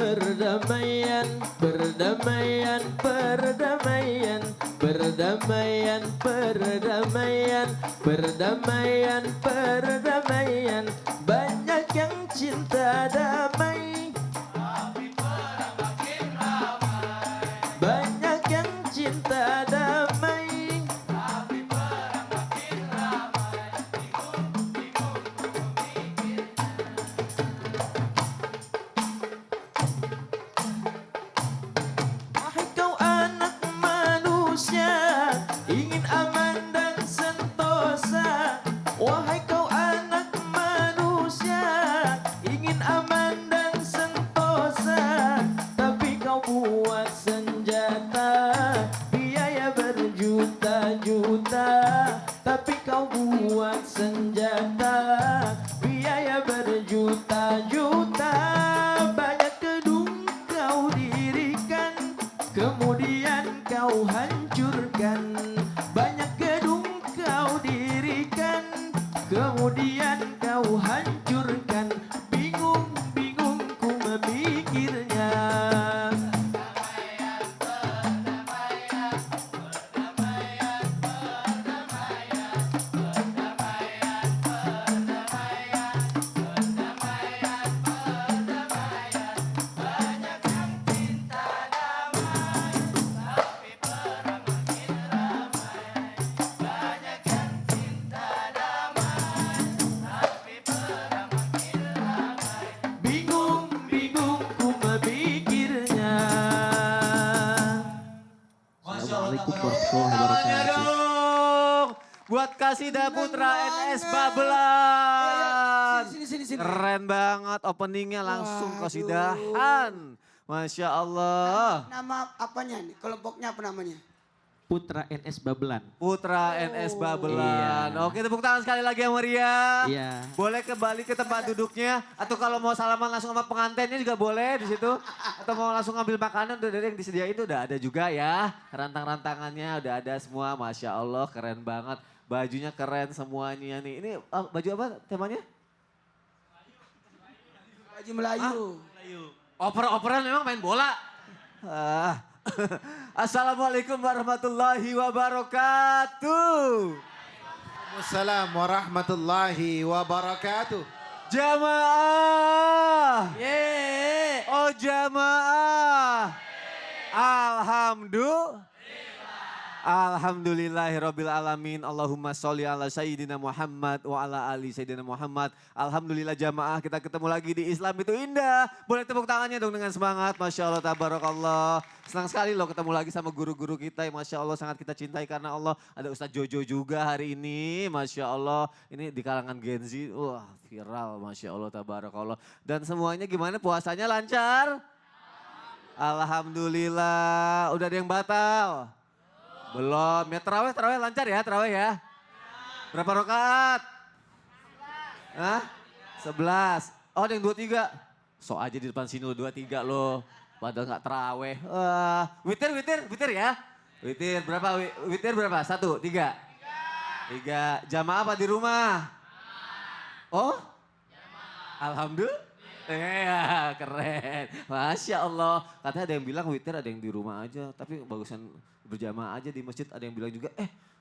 perdamaian, perdamaian, perdamaian, perdamaian, perdamaian, perdamaian, perdamaian. Banyak yang cinta damai, banyak yang cinta damai. Wahai kau anak manusia, ingin aman dan sentosa. Wahai kau anak manusia, ingin aman dan sentosa. Tapi kau buat senjata, biaya berjuta-juta. Tapi kau buat senjata, biaya berjuta-juta. Banyak gedung kau dirikan, kemudian kau hancurkan. Banyak gedung kau dirikan, kemudian kau hancurkan. Bingung, bingung ku memikirnya. Bingung, bingung ku memikirnya. Assalamualaikum warahmatullahi wabarakatuh. dong buat Kasidah Putra NS Babelan. Sini. Keren banget openingnya langsung kasidahan. Masya Allah. Nama apanya nih? Kelompoknya apa namanya? Putra NS Babelan. Putra NS Babelan. Oke, tepuk tangan sekali lagi yang meriah. Iya. Boleh kembali ke tempat duduknya atau kalau mau salaman langsung sama pengantinnya juga boleh di situ. Atau mau langsung ngambil makanan udah ada yang disediain itu udah ada juga ya. Rantang-rantangannya udah ada semua. Masya Allah keren banget. Bajunya keren semuanya nih. Ini baju apa temanya? Baju Melayu. Oper-operan memang main bola. Assalamualaikum warahmatullahi wabarakatuh. Waalaikumsalam warahmatullahi wabarakatuh. Jamaah. Oh jamaah. Alhamdulillahirabbil alamin. Allahumma sholli ala sayyidina Muhammad wa ala ali sayyidina Muhammad. Alhamdulillah jamaah kita ketemu lagi di Islam itu indah. Boleh tepuk tangannya dong dengan semangat. Masya Allah tabarakallah. Senang sekali loh ketemu lagi sama guru-guru kita yang Masya Allah sangat kita cintai karena Allah. Ada Ustadz Jojo juga hari ini. Masya Allah ini di kalangan Gen Z. Wah viral Masya Allah tabarakallah. Dan semuanya gimana puasanya lancar? Alhamdulillah. Udah ada yang batal? Belum, ya terawih lancar ya, terawih ya. Berapa rakaat? 11. Oh ada yang 23. So aja di depan sini lo 23 lo. Padahal gak terawih. Witir ya. Witir berapa? Witir berapa? 1, 3. 3. Jamaah apa di rumah? Oh? Alhamdulillah. Iya keren. Masya Allah. Katanya ada yang bilang witir ada yang di rumah aja. Tapi bagusan berjamaah aja di masjid. Ada yang bilang juga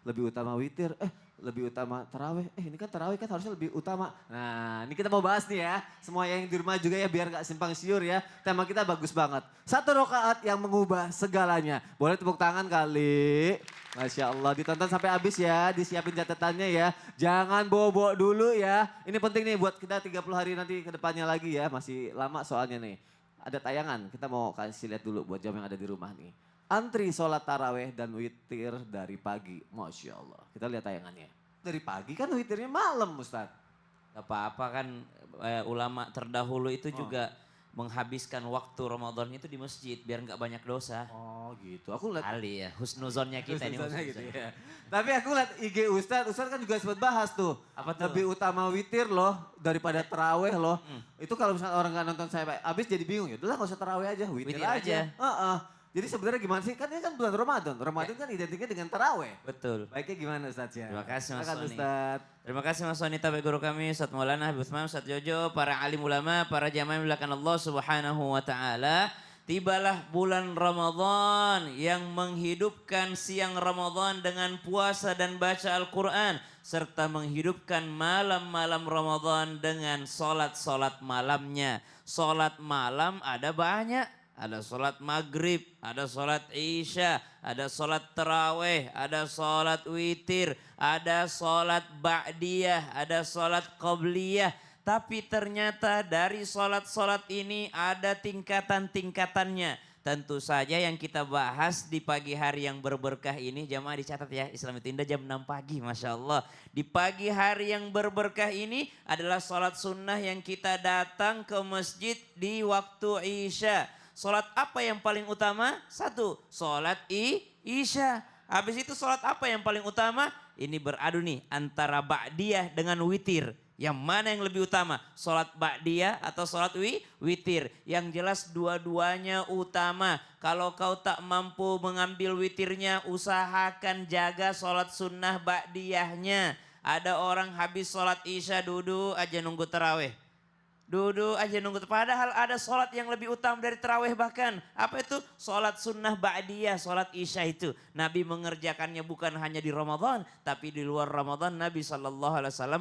lebih utama witir. Lebih utama tarawih. Ini kan tarawih kan harusnya lebih utama. Nah ini kita mau bahas nih ya. Semua yang di rumah juga ya biar gak simpang siur ya. Tema kita bagus banget. 1 rakaat yang mengubah segalanya. Boleh tepuk tangan kali. Masya Allah ditonton sampai habis ya. Disiapin catatannya ya. Jangan bobo dulu ya. Ini penting nih buat kita 30 hari nanti ke depannya lagi ya. Masih lama soalnya nih. Ada tayangan kita mau kasih lihat dulu buat jam yang ada di rumah nih. Antri sholat taraweh dan witir dari pagi. Masya Allah. Kita lihat tayangannya. Dari pagi kan witirnya malam Ustadz. Gak apa-apa kan ulama terdahulu itu juga menghabiskan waktu Ramadan itu di masjid biar nggak banyak dosa. Oh gitu. Aku lihat. Kali ya, husnuzonnya kita ini. Husnuzonnya gitu ya. Tapi aku lihat IG Ustadz kan juga sempat bahas tuh. Apa tuh? Lebih utama witir loh daripada taraweh loh. Itu kalau misalnya orang nggak nonton saya habis jadi bingung ya. Udah gak usah taraweh aja, witir Witir aja. aja. Jadi sebenarnya gimana sih? Kan ini kan bulan Ramadan. Ramadan kan identiknya dengan taraweh. Betul. Baiknya gimana Ustadz ya? Terima kasih, Mas Silakan, Soni. Ustadz. Terima kasih Mas Wanita, baik guru kami, Ustadz Maulana, Habib Utsman, Ustadz Jojo, para alim ulama, para jamaah yang dimuliakan Allah Subhanahu wa taala. Tibalah bulan Ramadan yang menghidupkan siang Ramadan dengan puasa dan baca Al-Quran. Serta menghidupkan malam-malam Ramadan dengan solat-solat malamnya. Solat malam ada banyak. Ada solat maghrib, ada solat isya, ada solat taraweh, ada solat witir, ada solat ba'diyah, ada solat qabliyah. Tapi ternyata dari solat-solat ini ada tingkatan-tingkatannya. Tentu saja yang kita bahas di pagi hari yang berberkah ini, jamaah dicatat ya, Islam itu indah jam 6 pagi, Masya Allah. Di pagi hari yang berberkah ini adalah solat sunnah yang kita datang ke masjid di waktu isya. Solat apa yang paling utama? Satu, solat isya. Habis itu solat apa yang paling utama? Ini beradu nih antara ba'diyah dengan witir. Yang mana yang lebih utama? Solat ba'diyah atau solat witir? Yang jelas dua-duanya utama. Kalau kau tak mampu mengambil witirnya, usahakan jaga solat sunnah ba'diyahnya. Ada orang habis solat isya duduk aja nunggu taraweh. Duduk aja nunggu. Padahal ada solat yang lebih utama dari taraweh bahkan. Apa itu? Solat sunnah ba'diyah, solat isya itu. Nabi mengerjakannya bukan hanya di Ramadan. Tapi di luar Ramadan Nabi SAW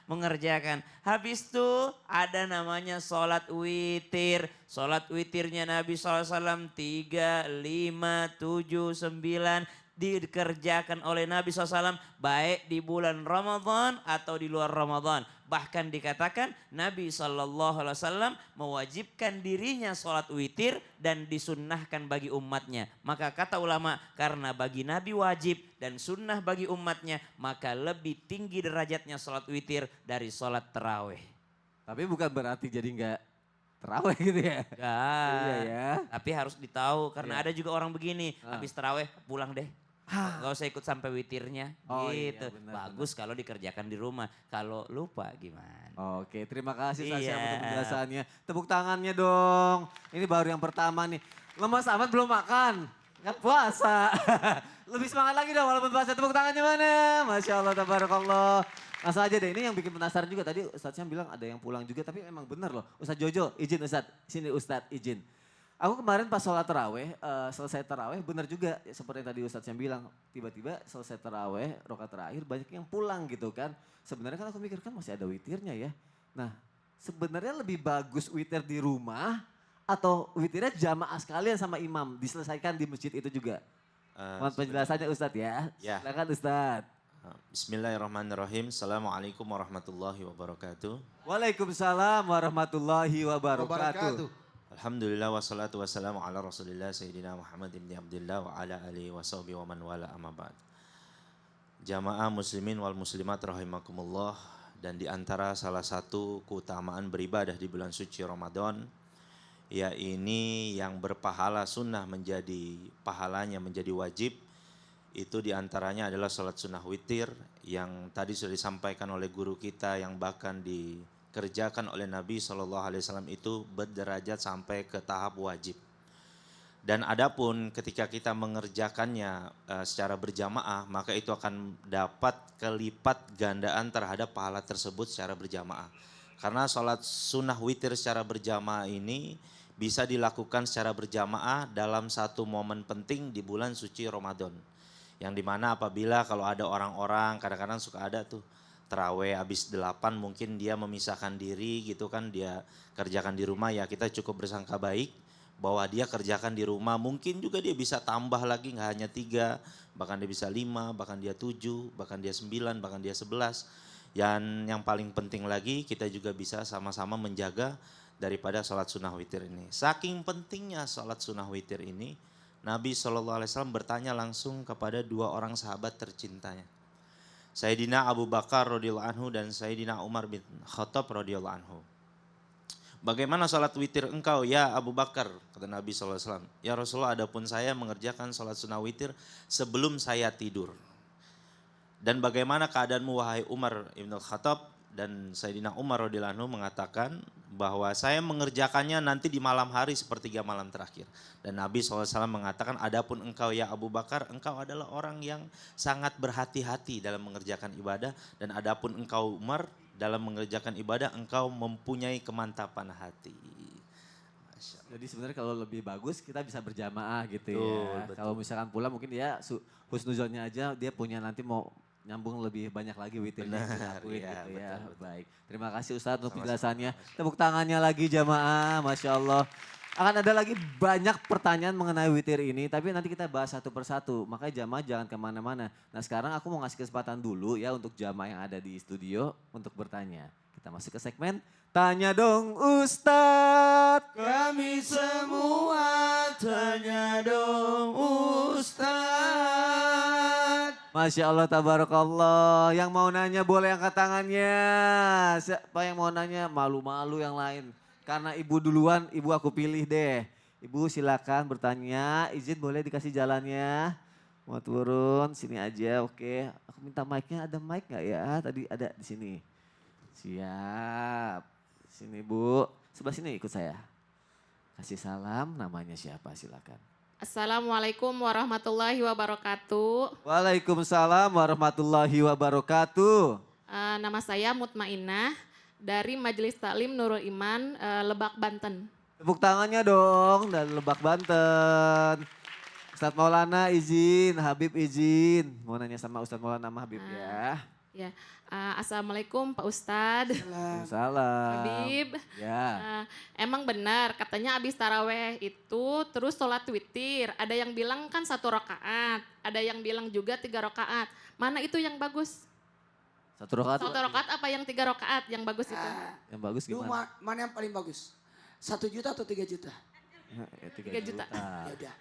mengerjakan. Habis itu ada namanya solat witir. Solat witirnya Nabi SAW 3, 5, 7, 9 dikerjakan oleh Nabi SAW baik di bulan Ramadan atau di luar Ramadan. Bahkan dikatakan Nabi SAW mewajibkan dirinya sholat witir dan disunnahkan bagi umatnya. Maka kata ulama, karena bagi Nabi wajib dan sunnah bagi umatnya, maka lebih tinggi derajatnya sholat witir dari sholat taraweh. Tapi bukan berarti jadi enggak taraweh gitu ya? Enggak. Iya ya. Tapi harus ditahu karena Iya. ada juga orang begini, habis taraweh pulang deh. Gak usah ikut sampai witirnya Oh iya, gitu. benar, Bagus kalau dikerjakan di rumah. Kalau lupa gimana? Oke, terima kasih Sasha Iya. untuk penjelasannya. Tepuk tangannya dong. Ini baru yang pertama nih. Lemas amat belum makan. Kan puasa. Lebih semangat lagi dong walaupun puasa. Tepuk tangannya mana? Masya Allah, tabarakallah. Langsung aja deh, ini yang bikin penasaran juga. Tadi Ustadznya bilang ada yang pulang juga, tapi emang bener loh. Ustadz Jojo, izin Ustadz. Sini Ustadz, izin. Aku kemarin pas sholat taraweh, selesai taraweh bener juga seperti yang tadi Ustadz yang bilang. Tiba-tiba selesai taraweh, rokaat terakhir banyak yang pulang gitu kan. Sebenarnya kan aku mikir kan masih ada witirnya ya. Nah sebenarnya lebih bagus witir di rumah atau witirnya jamaah sekalian sama imam. Diselesaikan di masjid itu juga. Mohon penjelasannya Ustadz ya. Ya. Silakan Ustadz. Bismillahirrahmanirrahim. Assalamualaikum warahmatullahi wabarakatuh. Waalaikumsalam warahmatullahi wabarakatuh. Alhamdulillah wassalatu wassalamu ala rasulillah Sayyidina Muhammad ibn Abdullah wa ala alihi wa sahbihi wa man wala amma ba'd. Jamaah muslimin wal muslimat rahimakumullah, dan di antara salah satu keutamaan beribadah di bulan suci Ramadan, ya ini yang berpahala sunnah menjadi pahalanya menjadi wajib, itu di antaranya adalah salat sunnah witir yang tadi sudah disampaikan oleh guru kita yang bahkan dikerjakan oleh Nabi SAW itu berderajat sampai ke tahap wajib. Dan adapun ketika kita mengerjakannya secara berjamaah, maka itu akan dapat kelipat gandaan terhadap pahala tersebut secara berjamaah. Karena sholat sunnah witir secara berjamaah ini bisa dilakukan secara berjamaah dalam satu momen penting di bulan suci Ramadan. Yang dimana apabila kalau ada orang-orang, kadang-kadang suka ada tuh terawih habis 8 mungkin dia memisahkan diri gitu kan, dia kerjakan di rumah, ya kita cukup bersangka baik bahwa dia kerjakan di rumah. Mungkin juga dia bisa tambah lagi, nggak hanya 3, bahkan dia bisa 5, bahkan dia 7, bahkan dia 9, bahkan dia 11. Yang paling penting lagi kita juga bisa sama-sama menjaga daripada sholat sunnah witir ini. Saking pentingnya sholat sunnah witir ini, Nabi SAW bertanya langsung kepada 2 orang sahabat tercintanya. Sayyidina Abu Bakar radhiyallahu anhu dan Sayyidina Umar bin Khattab radhiyallahu anhu. Bagaimana sholat witir engkau ya Abu Bakar? Kata Nabi SAW. Ya Rasulullah, adapun saya mengerjakan sholat sunnah witir sebelum saya tidur. Dan bagaimana keadaanmu wahai Umar bin Khattab? Dan Sayyidina Umar radhiyallahu anhu mengatakan bahwa saya mengerjakannya nanti di malam hari sepertiga malam terakhir. Dan Nabi SAW mengatakan, adapun engkau ya Abu Bakar, engkau adalah orang yang sangat berhati-hati dalam mengerjakan ibadah. Dan adapun engkau Umar, dalam mengerjakan ibadah engkau mempunyai kemantapan hati. Masya Allah. Jadi sebenarnya kalau lebih bagus kita bisa berjamaah gitu Betul, ya. betul. Kalau misalkan pula mungkin dia husnuzonnya aja dia punya nanti mau nyambung lebih banyak lagi witirnya yang Benar, dilakuin iya, gitu ya. betul, betul. Baik. Terima kasih Ustadz untuk Sama-sama. penjelasannya. Tepuk tangannya lagi jamaah, Masya Allah. Akan ada lagi banyak pertanyaan mengenai witir ini, tapi nanti kita bahas satu persatu. Makanya jamaah jangan kemana-mana. Nah sekarang aku mau ngasih kesempatan dulu ya untuk jamaah yang ada di studio untuk bertanya. Kita masuk ke segmen Tanya Dong Ustadz. Kami semua tanya dong Ustaz. Masya Allah, tabarakallah. Yang mau nanya boleh angkat tangannya. Siapa yang mau nanya? Malu-malu yang lain. Karena ibu duluan, ibu aku pilih deh. Ibu silakan bertanya, izin boleh dikasih jalannya. Mau turun, sini aja, oke. Aku minta mic-nya, ada mic gak ya? Tadi ada di sini. Siap. Sini Bu, sebelah sini ikut saya. Kasih salam, namanya siapa silakan. Assalamualaikum warahmatullahi wabarakatuh. Waalaikumsalam warahmatullahi wabarakatuh. Nama saya Mutmainah dari Majelis Taklim Nurul Iman, Lebak, Banten. Tepuk tangannya dong dari Lebak, Banten. Ustadz Maulana izin, Habib izin. Mau nanya sama Ustadz Maulana sama Habib ya. Ya, Assalamualaikum Pak Ustadz. Salam. Habib, Ya. emang benar katanya abis taraweh itu terus sholat witir. Ada yang bilang kan 1 rakaat, ada yang bilang juga 3 rakaat. Mana itu yang bagus? 1 rakaat. 1 rakaat apa yang 3 rakaat yang bagus itu? Yang bagus Lu gimana? mana yang paling bagus? 1 juta atau 3 juta? 3 juta. Ya udah.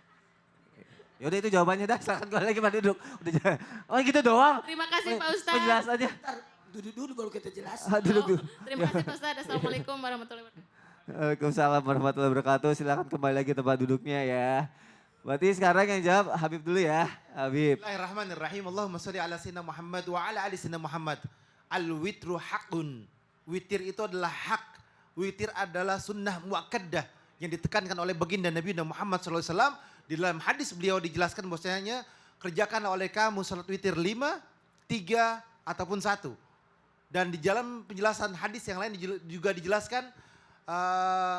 Yaudah itu jawabannya dah, silakan kembali lagi Pak duduk. Udah, oh gitu doang. Terima kasih Pak Ustadz. Penjelasannya. Ntar duduk dulu baru kita jelas. Duduk dulu. Terima kasih Pak Ustadz. Assalamualaikum warahmatullahi wabarakatuh. Waalaikumsalam warahmatullahi wabarakatuh. Silakan kembali lagi tempat duduknya ya. Berarti sekarang yang jawab Habib dulu ya. Habib. Bismillahirrahmanirrahim. Allahumma sholli ala sayyidina Muhammad wa ala ali sayyidina Muhammad. Al-witru haqqun. Witir itu adalah hak. Witir adalah sunnah muakkadah yang ditekankan oleh baginda Nabi Muhammad SAW. Di dalam hadis beliau dijelaskan bahwasanya kerjakanlah oleh kamu salat witir 5, 3 ataupun 1. Dan di dalam penjelasan hadis yang lain juga dijelaskan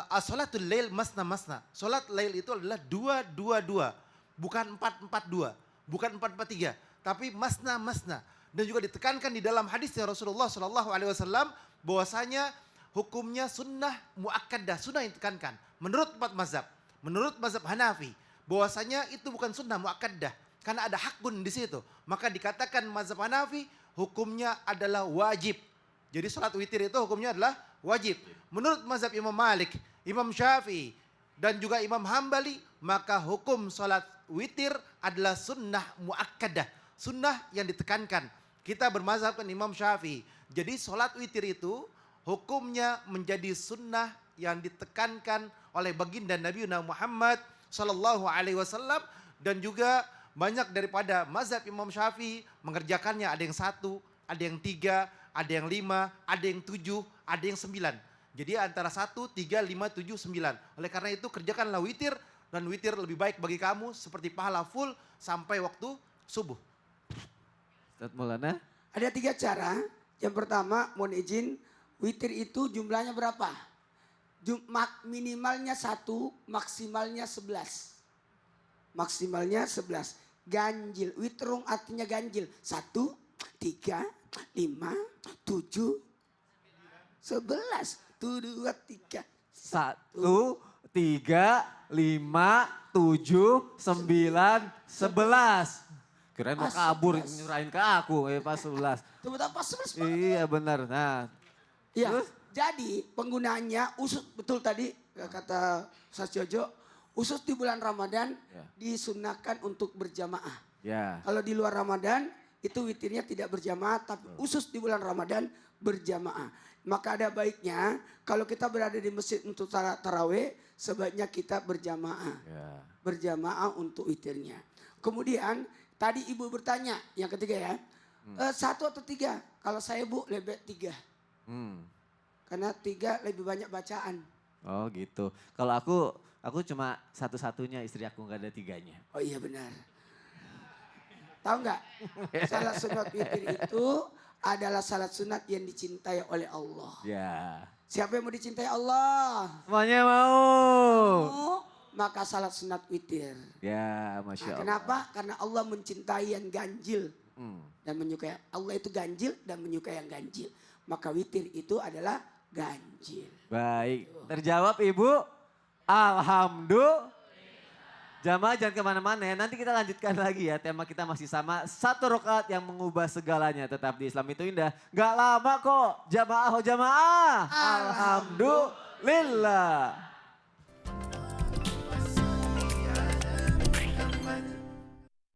as-salatul lail masna masna. Salat lail itu adalah 2-2-2, bukan 4-4-2, bukan 4-4-3, tapi masna masna. Dan juga ditekankan di dalam hadisnya Rasulullah SAW bahwasanya hukumnya sunnah muakkadah, sunnah yang ditekankan. Menurut 4 mazhab, menurut mazhab Hanafi, bahwasanya itu bukan sunnah muakkadah karena ada hakun di situ. Maka dikatakan mazhab Hanafi hukumnya adalah wajib. Jadi salat witir itu hukumnya adalah wajib. Menurut mazhab Imam Malik, Imam Syafi'i dan juga Imam Hambali, maka hukum salat witir adalah sunnah muakkadah, sunnah yang ditekankan. Kita bermazhabkan Imam Syafi'i. Jadi salat witir itu hukumnya menjadi sunnah yang ditekankan oleh baginda Nabi Muhammad Sallallahu Alaihi Wasallam, dan juga banyak daripada mazhab Imam Syafi'i mengerjakannya, ada yang 1, ada yang 3, ada yang 5, ada yang 7, ada yang 9. Jadi antara 1, 3, 5, 7, 9. Oleh karena itu kerjakanlah witir, dan witir lebih baik bagi kamu seperti pahala full sampai waktu subuh. Ustadz Maulana. Ada 3 cara. Yang pertama, mohon izin, witir itu jumlahnya berapa? Minimalnya 1, maksimalnya 11. Maksimalnya 11. Ganjil, witrung artinya ganjil. 1, 3, 5, 7, 11. 1, 2, 3. 1, 3, 5, 7, 9, 11. Kirain mau Pas kabur 11. nyurahin ke aku, pas 11. Tunggu pas 11. Iya benar. Nah, Iya. terus? Jadi penggunaannya usus, betul tadi kata Ustaz Jojo, usus di bulan Ramadan Ya. disunahkan untuk berjamaah. Ya. Kalau di luar Ramadan itu witirnya tidak berjamaah, tapi usus di bulan Ramadan berjamaah. Maka ada baiknya kalau kita berada di masjid untuk taraweh, sebaiknya kita berjamaah. Ya. Berjamaah untuk witirnya. Kemudian tadi ibu bertanya, yang ketiga ya, 1 atau 3? Kalau saya Bu lebih 3. Karena 3 lebih banyak bacaan. Oh gitu. Kalau aku cuma satu-satunya, istri aku nggak ada 3-nya. Oh iya benar. Tahu nggak? Salat sunat witir itu adalah salat sunat yang dicintai oleh Allah. Ya. Siapa yang mau dicintai Allah? Semuanya mau. Maka salat sunat witir. Ya, Masya Allah. Kenapa? Karena Allah mencintai yang ganjil Hmm. dan menyukai. Allah itu ganjil dan menyukai yang ganjil. Maka witir itu adalah ganjil. Baik, terjawab Ibu. Alhamdulillah. Jamaah jangan kemana-mana ya, nanti kita lanjutkan lagi ya. Tema kita masih sama, 1 rakaat yang mengubah segalanya. Tetap di Islam itu indah. Gak lama kok, jamaah oh jamaah. Alhamdulillah.